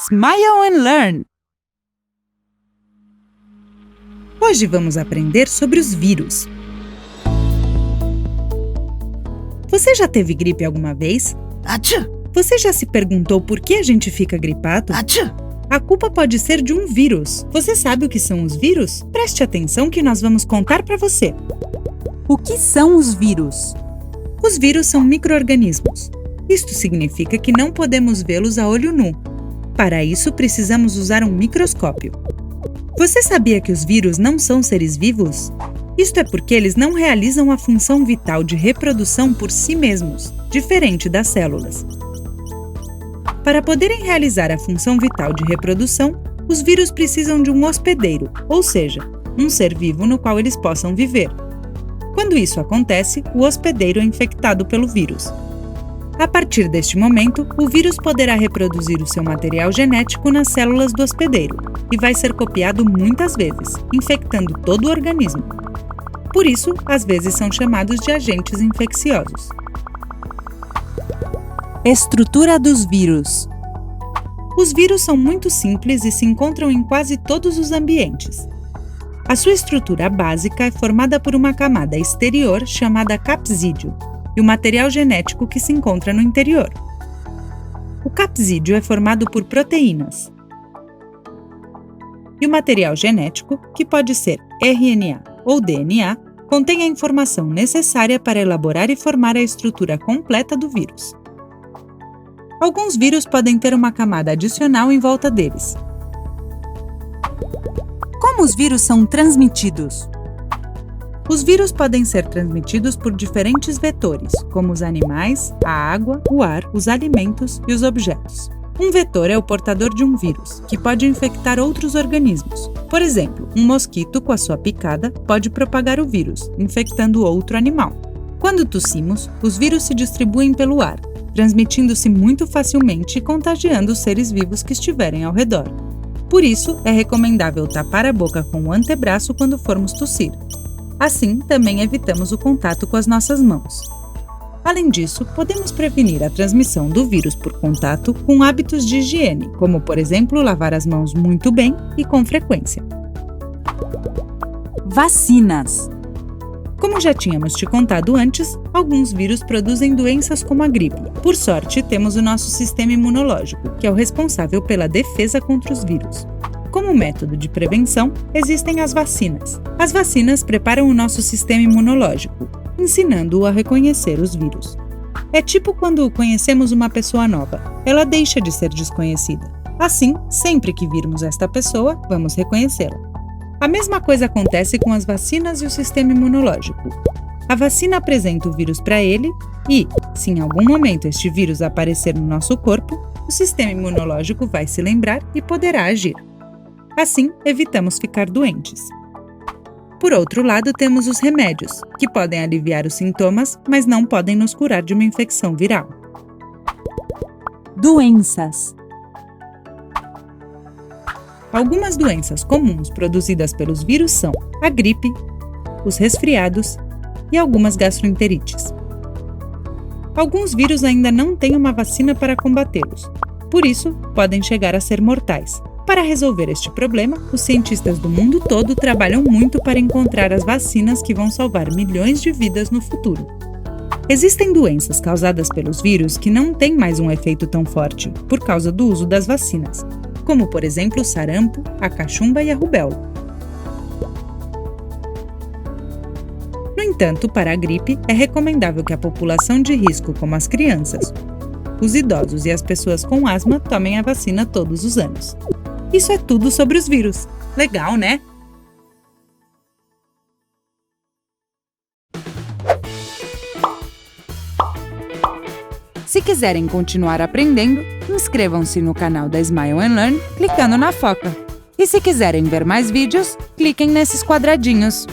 Smile and Learn! Hoje vamos aprender sobre os vírus. Você já teve gripe alguma vez? Achoo! Você já se perguntou por que a gente fica gripado? Achoo! A culpa pode ser de um vírus. Você sabe o que são os vírus? Preste atenção que nós vamos contar para você. O que são os vírus? Os vírus são micro-organismos. Isto significa que não podemos vê-los a olho nu. Para isso, precisamos usar um microscópio. Você sabia que os vírus não são seres vivos? Isto é porque eles não realizam a função vital de reprodução por si mesmos, diferente das células. Para poderem realizar a função vital de reprodução, os vírus precisam de um hospedeiro, ou seja, um ser vivo no qual eles possam viver. Quando isso acontece, o hospedeiro é infectado pelo vírus. A partir deste momento, o vírus poderá reproduzir o seu material genético nas células do hospedeiro e vai ser copiado muitas vezes, infectando todo o organismo. Por isso, às vezes são chamados de agentes infecciosos. Estrutura dos vírus. Os vírus são muito simples e se encontram em quase todos os ambientes. A sua estrutura básica é formada por uma camada exterior chamada capsídeo e o material genético que se encontra no interior. O capsídeo é formado por proteínas. E o material genético, que pode ser RNA ou DNA, contém a informação necessária para elaborar e formar a estrutura completa do vírus. Alguns vírus podem ter uma camada adicional em volta deles. Como os vírus são transmitidos? Os vírus podem ser transmitidos por diferentes vetores, como os animais, a água, o ar, os alimentos e os objetos. Um vetor é o portador de um vírus, que pode infectar outros organismos. Por exemplo, um mosquito com a sua picada pode propagar o vírus, infectando outro animal. Quando tossimos, os vírus se distribuem pelo ar, transmitindo-se muito facilmente e contagiando os seres vivos que estiverem ao redor. Por isso, é recomendável tapar a boca com o antebraço quando formos tossir. Assim, também evitamos o contato com as nossas mãos. Além disso, podemos prevenir a transmissão do vírus por contato com hábitos de higiene, como, por exemplo, lavar as mãos muito bem e com frequência. Vacinas. Como já tínhamos te contado antes, alguns vírus produzem doenças como a gripe. Por sorte, temos o nosso sistema imunológico, que é o responsável pela defesa contra os vírus. Como método de prevenção, existem as vacinas. As vacinas preparam o nosso sistema imunológico, ensinando-o a reconhecer os vírus. É tipo quando conhecemos uma pessoa nova, ela deixa de ser desconhecida. Assim, sempre que virmos esta pessoa, vamos reconhecê-la. A mesma coisa acontece com as vacinas e o sistema imunológico. A vacina apresenta o vírus para ele e, se em algum momento este vírus aparecer no nosso corpo, o sistema imunológico vai se lembrar e poderá agir. Assim, evitamos ficar doentes. Por outro lado, temos os remédios, que podem aliviar os sintomas, mas não podem nos curar de uma infecção viral. Doenças. Algumas doenças comuns produzidas pelos vírus são a gripe, os resfriados e algumas gastroenterites. Alguns vírus ainda não têm uma vacina para combatê-los, por isso podem chegar a ser mortais. Para resolver este problema, os cientistas do mundo todo trabalham muito para encontrar as vacinas que vão salvar milhões de vidas no futuro. Existem doenças causadas pelos vírus que não têm mais um efeito tão forte, por causa do uso das vacinas, como por exemplo o sarampo, a cachumba e a rubéola. No entanto, para a gripe, é recomendável que a população de risco, como as crianças, os idosos e as pessoas com asma, tomem a vacina todos os anos. Isso é tudo sobre os vírus. Legal, né? Se quiserem continuar aprendendo, inscrevam-se no canal da Smile and Learn clicando na foca. E se quiserem ver mais vídeos, cliquem nesses quadradinhos.